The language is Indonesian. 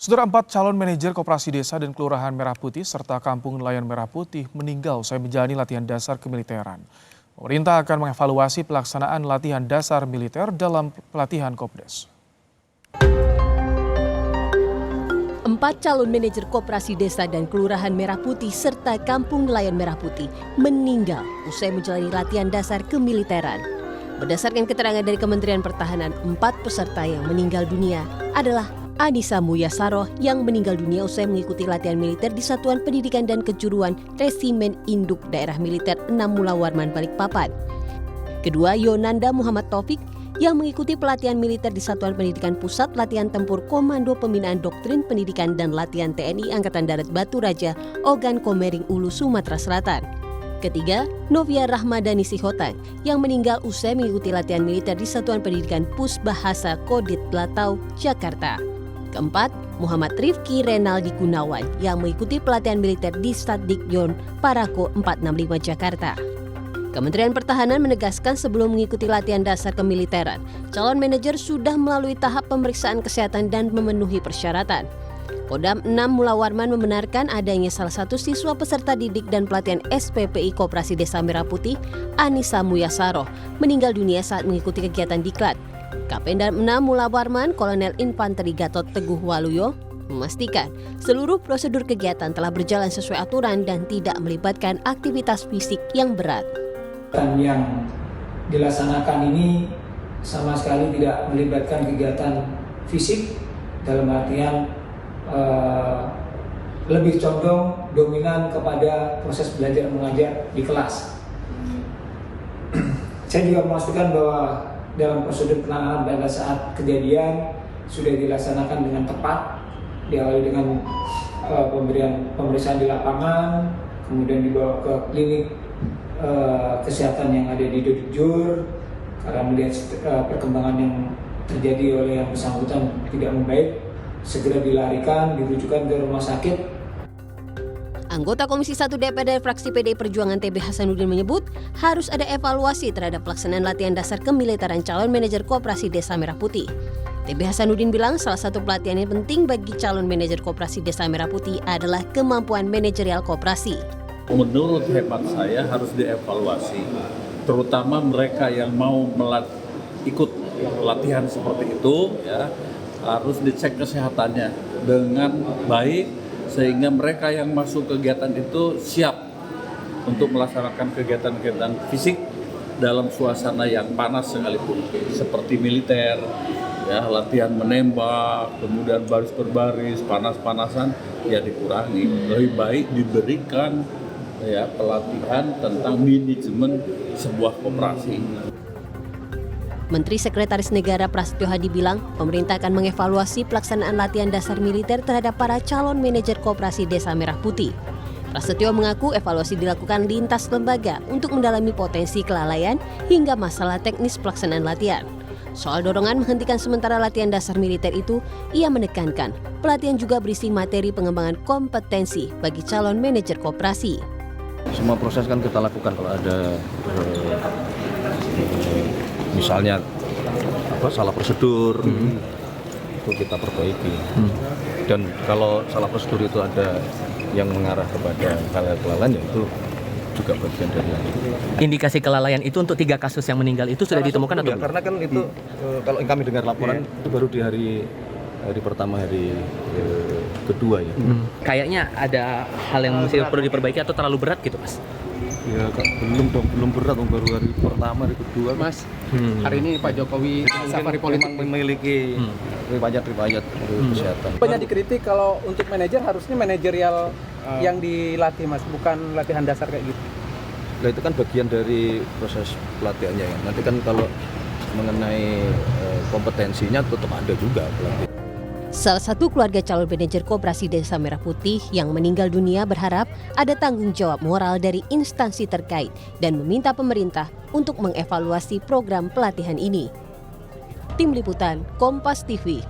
Saudara, 4 calon manajer koperasi desa dan kelurahan Merah Putih serta kampung nelayan Merah Putih meninggal usai menjalani latihan dasar kemiliteran. Pemerintah akan mengevaluasi pelaksanaan latihan dasar militer dalam pelatihan Kopdes. 4 calon manajer koperasi desa dan kelurahan Merah Putih serta kampung nelayan Merah Putih meninggal usai menjalani latihan dasar kemiliteran. Berdasarkan keterangan dari Kementerian Pertahanan, 4 peserta yang meninggal dunia adalah Anissa Muyasaroh yang meninggal dunia usai mengikuti latihan militer di Satuan Pendidikan dan Kejuruan Resimen Induk Daerah Militer 6 Mula Warman Balikpapan. Kedua, Yonanda Muhammad Taufik yang mengikuti pelatihan militer di Satuan Pendidikan Pusat Latihan Tempur Komando Pembinaan Doktrin Pendidikan dan Latihan TNI Angkatan Darat Batu Raja, Ogan Komering Ulu, Sumatera Selatan. Ketiga, Novia Rahmadani Sihotang yang meninggal usai mengikuti latihan militer di Satuan Pendidikan Pusbahasa Kodit Latau, Jakarta. Keempat, Muhammad Rifki Renaldi Gunawan yang mengikuti pelatihan militer di Stadikyon Parako 465 Jakarta. Kementerian Pertahanan menegaskan sebelum mengikuti latihan dasar kemiliteran, calon manajer sudah melalui tahap pemeriksaan kesehatan dan memenuhi persyaratan. Kodam 6 Mula Warman membenarkan adanya salah satu siswa peserta didik dan pelatihan SPPI Koperasi Desa Merah Putih, Anissa Muyasaroh, meninggal dunia saat mengikuti kegiatan diklat. Kapendam 6 Mula Warman, Kolonel Infanteri Gatot Teguh Waluyo, memastikan seluruh prosedur kegiatan telah berjalan sesuai aturan dan tidak melibatkan aktivitas fisik yang berat. Yang dilaksanakan ini sama sekali tidak melibatkan kegiatan fisik, dalam artian lebih condong dominan kepada proses belajar mengajar di kelas. Saya juga memastikan bahwa dalam prosedur penanganan pada saat kejadian sudah dilaksanakan dengan tepat, diawali dengan pemeriksaan di lapangan, kemudian dibawa ke klinik kesehatan yang ada di Dodjur karena melihat perkembangan yang terjadi oleh yang bersangkutan tidak membaik, segera dilarikan, dirujukan ke rumah sakit. Anggota Komisi 1 DPR fraksi PDI Perjuangan TB Hasanuddin menyebut harus ada evaluasi terhadap pelaksanaan latihan dasar kemiliteran calon manajer koperasi Desa Merah Putih. TB Hasanuddin bilang salah satu pelatihan yang penting bagi calon manajer koperasi Desa Merah Putih adalah kemampuan manajerial koperasi. Menurut hemat saya harus dievaluasi, terutama mereka yang mau ikut latihan seperti itu, ya harus dicek kesehatannya dengan baik sehingga mereka yang masuk kegiatan itu siap untuk melaksanakan kegiatan-kegiatan fisik dalam suasana yang panas sekalipun, seperti militer, ya latihan menembak, kemudian baris per baris, panas-panasan ya dikurangi. Lebih baik diberikan ya pelatihan tentang manajemen sebuah koperasi. Menteri Sekretaris Negara Prasetyo Hadi bilang, pemerintah akan mengevaluasi pelaksanaan latihan dasar militer terhadap para calon manajer koperasi Desa Merah Putih. Prasetyo mengaku evaluasi dilakukan lintas lembaga untuk mendalami potensi kelalaian hingga masalah teknis pelaksanaan latihan. Soal dorongan menghentikan sementara latihan dasar militer itu, ia menekankan pelatihan juga berisi materi pengembangan kompetensi bagi calon manajer koperasi. Semua proses kan kita lakukan kalau ada misalnya salah prosedur itu kita perbaiki. Dan kalau salah prosedur itu ada yang mengarah kepada hal-hal kelalaian, ya itu juga bagian dari itu. Indikasi kelalaian itu untuk 3 kasus yang meninggal itu sudah ditemukan atau belum? Karena kan itu kalau kami dengar laporan itu baru di hari pertama, hari kedua ya. Kayaknya ada hal yang masih perlu diperbaiki atau terlalu berat gitu, Mas? Ya belum berat, baru hari pertama, hari kedua. Mas, hari ini Pak Jokowi safari politik memiliki riwayat kesehatan. banyak dikritik kalau untuk manajer harusnya manajerial yang dilatih, Mas, bukan latihan dasar kayak gitu. Nah, itu kan bagian dari proses pelatihannya ya. Nanti kan kalau mengenai kompetensinya tetap ada juga pelatihan. Salah satu keluarga calon manajer koperasi Desa Merah Putih yang meninggal dunia berharap ada tanggung jawab moral dari instansi terkait dan meminta pemerintah untuk mengevaluasi program pelatihan ini. Tim Liputan Kompas TV.